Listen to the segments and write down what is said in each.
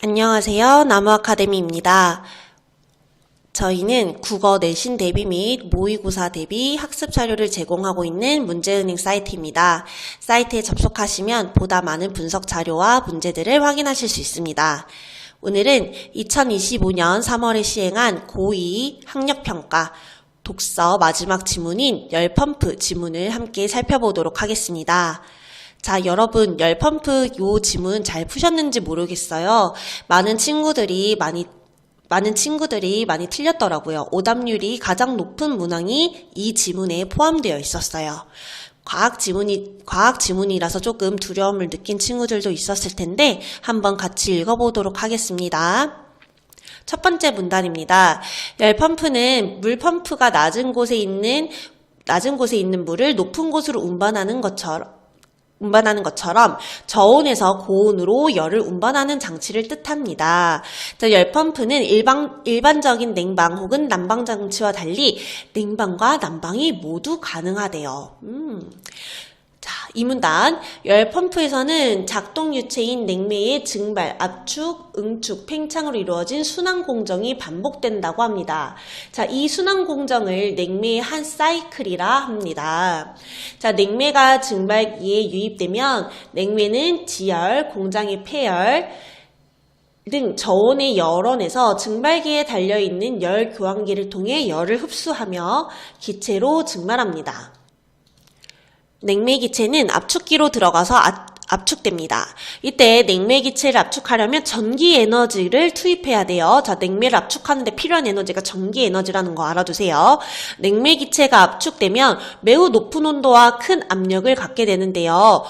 안녕하세요. 나무아카데미입니다. 저희는 국어 내신 대비 및 모의고사 대비 학습 자료를 제공하고 있는 문제은행 사이트입니다. 사이트에 접속하시면 보다 많은 분석 자료와 문제들을 확인하실 수 있습니다. 오늘은 2025년 3월에 시행한 고2 학력평가 독서 마지막 지문인 열펌프 지문을 함께 살펴보도록 하겠습니다. 자, 여러분 열펌프 요 지문 잘 푸셨는지 모르겠어요. 많은 친구들이 많이 틀렸더라고요. 오답률이 가장 높은 문항이 이 지문에 포함되어 있었어요. 과학 지문이라서 조금 두려움을 느낀 친구들도 있었을 텐데 한번 같이 읽어보도록 하겠습니다. 첫 번째 문단입니다. 열펌프는 물 펌프가 낮은 곳에 있는 물을 높은 곳으로 운반하는 것처럼 저온에서 고온으로 열을 운반하는 장치를 뜻합니다. 자, 열펌프는 일반적인 냉방 혹은 난방 장치와 달리 냉방과 난방이 모두 가능하대요. 자, 이 문단. 열펌프에서는 작동 유체인 냉매의 증발, 압축, 응축, 팽창으로 이루어진 순환 공정이 반복된다고 합니다. 자, 이 순환 공정을 냉매의 한 사이클이라 합니다. 자, 냉매가 증발기에 유입되면 냉매는 지열, 공장의 폐열 등 저온의 열원에서 증발기에 달려있는 열 교환기를 통해 열을 흡수하며 기체로 증발합니다. 냉매 기체는 압축기로 들어가서 압축됩니다. 이때 냉매 기체를 압축하려면 전기 에너지를 투입해야 돼요. 자, 냉매를 압축하는데 필요한 에너지가 전기 에너지라는 거 알아두세요. 냉매 기체가 압축되면 매우 높은 온도와 큰 압력을 갖게 되는데요.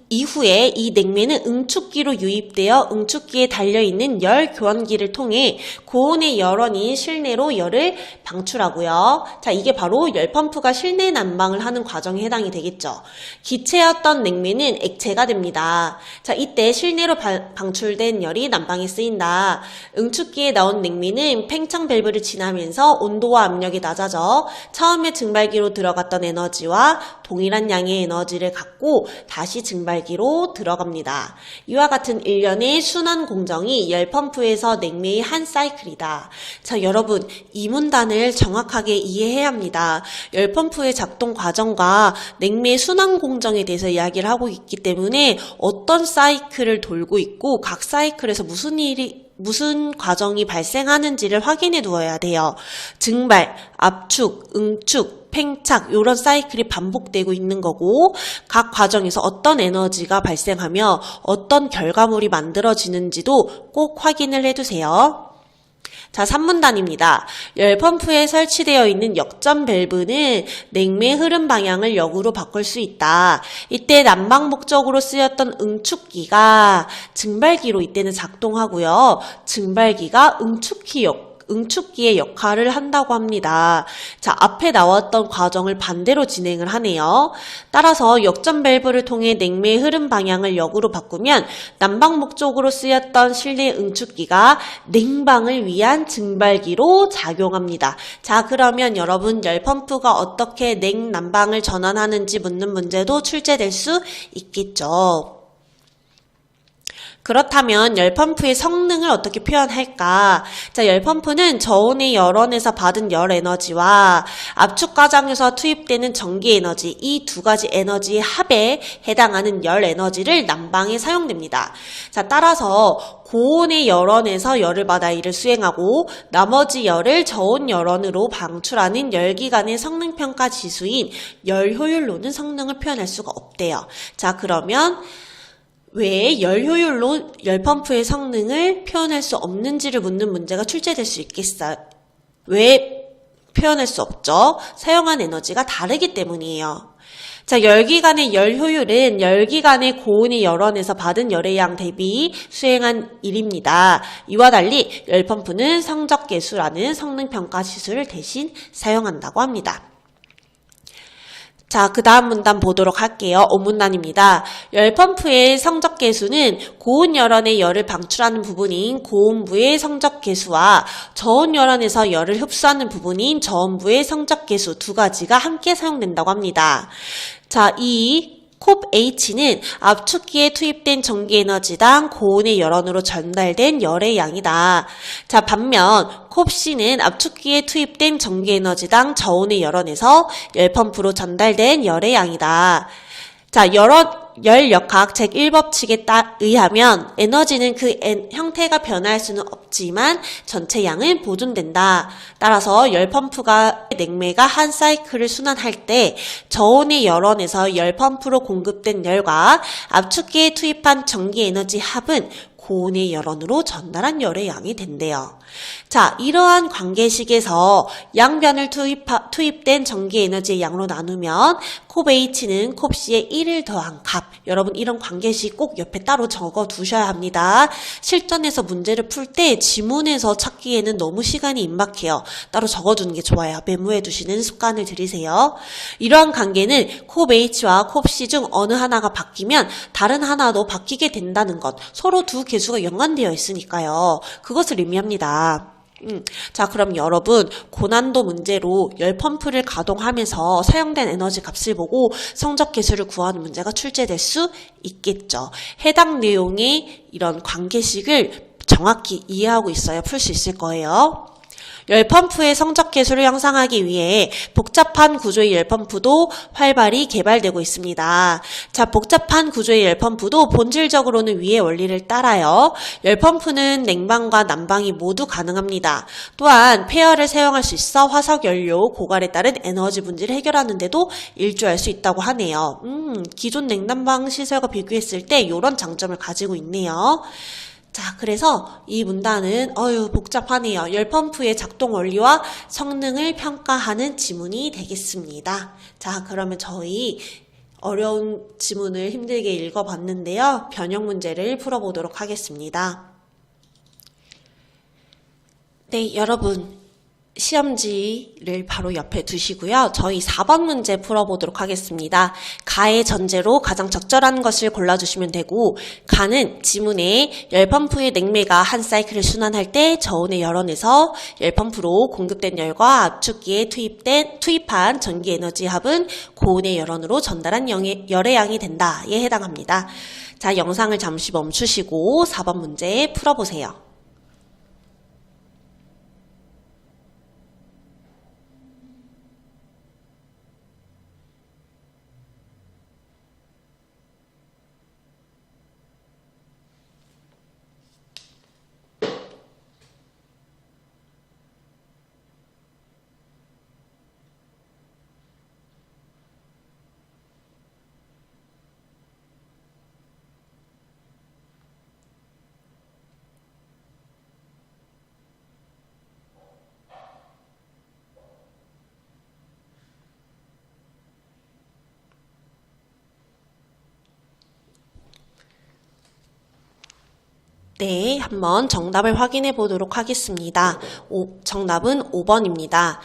이후에 이 냉매는 응축기로 유입되어 응축기에 달려있는 열 교환기를 통해 고온의 열원인 실내로 열을 방출하고요. 자, 이게 바로 열펌프가 실내 난방을 하는 과정에 해당이 되겠죠. 기체였던 냉매는 액체가 됩니다. 자, 이때 실내로 방출된 열이 난방에 쓰인다. 응축기에 나온 냉매는 팽창 밸브를 지나면서 온도와 압력이 낮아져 처음에 증발기로 들어갔던 에너지와 동일한 양의 에너지를 갖고 다시 증발기로 들어갑니다. 이와 같은 일련의 순환 공정이 열펌프에서 냉매의 한 사이클이다. 자, 여러분 이 문단을 정확하게 이해해야 합니다. 열펌프의 작동 과정과 냉매의 순환 공정에 대해서 이야기를 하고 있기 때문에 어떤 사이클을 돌고 있고 각 사이클에서 무슨 과정이 발생하는지를 확인해 두어야 돼요. 증발, 압축, 응축, 팽창 이런 사이클이 반복되고 있는 거고 각 과정에서 어떤 에너지가 발생하며 어떤 결과물이 만들어지는지도 꼭 확인을 해두세요. 자, 3문단입니다. 열펌프에 설치되어 있는 역전 밸브는 냉매 흐름 방향을 역으로 바꿀 수 있다. 이때 난방 목적으로 쓰였던 응축기가 증발기로 이때는 작동하고요. 증발기가 응축기의 역할을 한다고 합니다. 자, 앞에 나왔던 과정을 반대로 진행을 하네요. 따라서 역전 밸브를 통해 냉매의 흐름 방향을 역으로 바꾸면 난방 목적으로 쓰였던 실내 응축기가 냉방을 위한 증발기로 작용합니다. 자, 그러면 여러분 열펌프가 어떻게 냉난방을 전환하는지 묻는 문제도 출제될 수 있겠죠. 그렇다면 열펌프의 성능을 어떻게 표현할까? 자, 열펌프는 저온의 열원에서 받은 열 에너지와 압축 과정에서 투입되는 전기 에너지, 이 두 가지 에너지의 합에 해당하는 열 에너지를 난방에 사용됩니다. 자, 따라서 고온의 열원에서 열을 받아 일을 수행하고 나머지 열을 저온 열원으로 방출하는 열기관의 성능평가 지수인 열효율로는 성능을 표현할 수가 없대요. 자, 그러면 왜 열효율로 열펌프의 성능을 표현할 수 없는지를 묻는 문제가 출제될 수 있겠어요? 왜 표현할 수 없죠? 사용한 에너지가 다르기 때문이에요. 자, 열기관의 열효율은 열기관의 고온의 열원에서 받은 열의 양 대비 수행한 일입니다. 이와 달리 열펌프는 성적계수라는 성능평가 지수를 대신 사용한다고 합니다. 자, 그 다음 문단 보도록 할게요. 5문단입니다. 열펌프의 성적계수는 고온열원의 열을 방출하는 부분인 고온부의 성적계수와 저온열원에서 열을 흡수하는 부분인 저온부의 성적계수 두 가지가 함께 사용된다고 합니다. 자, 이 콥 H는 압축기에 투입된 전기 에너지당 고온의 열원으로 전달된 열의 양이다. 자, 반면 콥 C는 압축기에 투입된 전기 에너지당 저온의 열원에서 열펌프로 전달된 열의 양이다. 자, 열 역학 제1법칙에 의하면 에너지는 그 형태가 변화할 수는 없지만 전체 양은 보존된다. 따라서 열펌프가 냉매가 한 사이클을 순환할 때 저온의 열원에서 열펌프로 공급된 열과 압축기에 투입한 전기 에너지 합은 고온의 열원으로 전달한 열의 양이 된대요. 자, 이러한 관계식에서 양변을 투입된 전기 에너지의 양으로 나누면 콥 H는 콥 C의 1을 더한 값. 여러분 이런 관계식 꼭 옆에 따로 적어 두셔야 합니다. 실전에서 문제를 풀 때 지문에서 찾기에는 너무 시간이 임박해요. 따로 적어두는 게 좋아요. 메모해 두시는 습관을 들이세요. 이러한 관계는 콥 H와 콥 C 중 어느 하나가 바뀌면 다른 하나도 바뀌게 된다는 것. 서로 두 개수가 연관되어 있으니까요. 그것을 의미합니다. 자, 그럼 여러분 고난도 문제로 열펌프를 가동하면서 사용된 에너지 값을 보고 성적 계수를 구하는 문제가 출제될 수 있겠죠. 해당 내용의 이런 관계식을 정확히 이해하고 있어야 풀 수 있을 거예요. 열펌프의 성적 계수를 형성하기 위해 복잡한 구조의 열펌프도 활발히 개발되고 있습니다. 자, 복잡한 구조의 열펌프도 본질적으로는 위의 원리를 따라요. 열펌프는 냉방과 난방이 모두 가능합니다. 또한 폐열을 사용할 수 있어 화석연료, 고갈에 따른 에너지 문제를 해결하는 데도 일조할 수 있다고 하네요. 기존 냉난방 시설과 비교했을 때 이런 장점을 가지고 있네요. 자, 그래서 이 문단은 복잡하네요. 열펌프의 작동 원리와 성능을 평가하는 지문이 되겠습니다. 자, 그러면 저희 어려운 지문을 힘들게 읽어봤는데요. 변형 문제를 풀어보도록 하겠습니다. 네, 여러분. 시험지를 바로 옆에 두시고요. 저희 4번 문제 풀어보도록 하겠습니다. 가의 전제로 가장 적절한 것을 골라주시면 되고, 가는 지문에 열펌프의 냉매가 한 사이클을 순환할 때 저온의 열원에서 열펌프로 공급된 열과 압축기에 투입한 전기 에너지 합은 고온의 열원으로 전달한 열의 양이 된다에 해당합니다. 자, 영상을 잠시 멈추시고 4번 문제 풀어보세요. 네, 한번 정답을 확인해 보도록 하겠습니다. 정답은 5번입니다.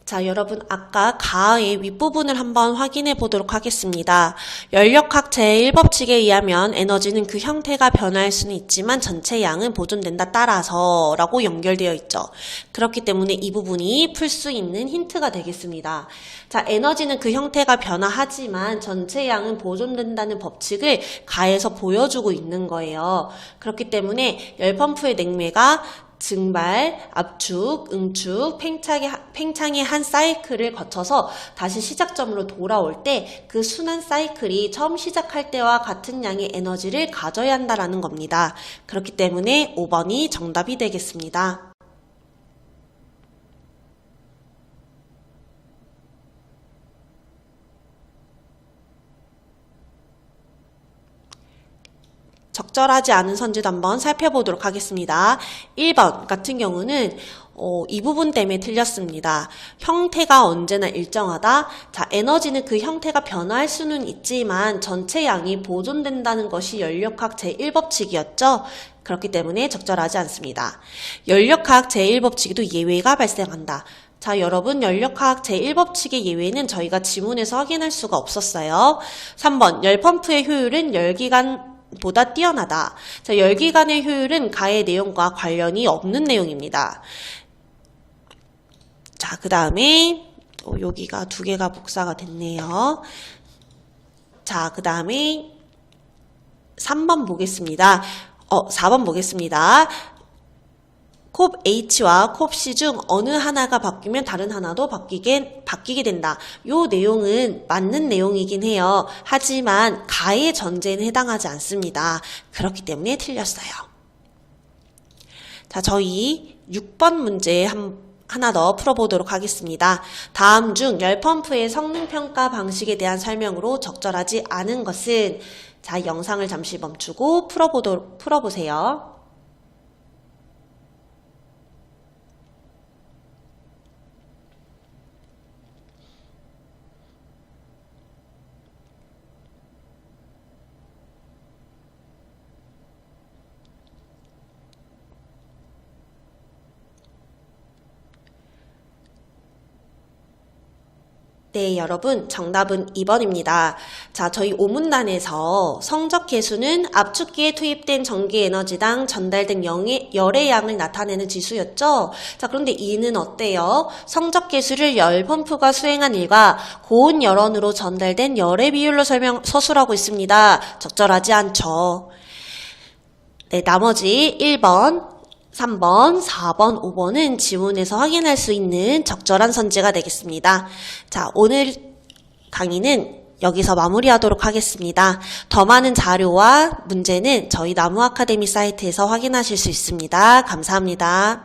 자, 여러분 아까 가의 윗부분을 한번 확인해 보도록 하겠습니다. 열역학 제1법칙에 의하면 에너지는 그 형태가 변화할 수는 있지만 전체 양은 보존된다 따라서 라고 연결되어 있죠. 그렇기 때문에 이 부분이 풀 수 있는 힌트가 되겠습니다. 자, 에너지는 그 형태가 변화하지만 전체 양은 보존된다는 법칙을 가에서 보여주고 있는 거예요. 그렇기 때문에 열펌프의 냉매가 증발, 압축, 응축, 팽창의 한 사이클을 거쳐서 다시 시작점으로 돌아올 때 그 순환 사이클이 처음 시작할 때와 같은 양의 에너지를 가져야 한다는 겁니다. 그렇기 때문에 5번이 정답이 되겠습니다. 적절하지 않은 선지도 한번 살펴보도록 하겠습니다. 1번 같은 경우는 이 부분 때문에 틀렸습니다. 형태가 언제나 일정하다. 자, 에너지는 그 형태가 변화할 수는 있지만 전체 양이 보존된다는 것이 열역학 제1법칙이었죠. 그렇기 때문에 적절하지 않습니다. 열역학 제1법칙에도 예외가 발생한다. 자, 여러분 열역학 제1법칙의 예외는 저희가 지문에서 확인할 수가 없었어요. 3번 열펌프의 효율은 열기간 보다 뛰어나다. 자, 열기관의 효율은 가의 내용과 관련이 없는 내용입니다. 자, 그 다음에 여기가 두 개가 복사가 됐네요. 자, 그 다음에 3번 보겠습니다. 4번 보겠습니다. 콥 H와 콥 C 중 어느 하나가 바뀌면 다른 하나도 바뀌게 된다. 요 내용은 맞는 내용이긴 해요. 하지만 가의 전제는 해당하지 않습니다. 그렇기 때문에 틀렸어요. 자, 저희 6번 문제 하나 더 풀어보도록 하겠습니다. 다음 중 열펌프의 성능평가 방식에 대한 설명으로 적절하지 않은 것은? 자, 영상을 잠시 멈추고 풀어보세요. 네, 여러분, 정답은 2번입니다. 자, 저희 오문단에서 성적 계수는 압축기에 투입된 전기 에너지당 전달된 열의 양을 나타내는 지수였죠? 자, 그런데 이는 어때요? 성적 계수를 열 펌프가 수행한 일과 고온 열원으로 전달된 열의 비율로 서술하고 있습니다. 적절하지 않죠? 네, 나머지 1번, 3번, 4번, 5번은 지문에서 확인할 수 있는 적절한 선지가 되겠습니다. 자, 오늘 강의는 여기서 마무리하도록 하겠습니다. 더 많은 자료와 문제는 저희 나무 아카데미 사이트에서 확인하실 수 있습니다. 감사합니다.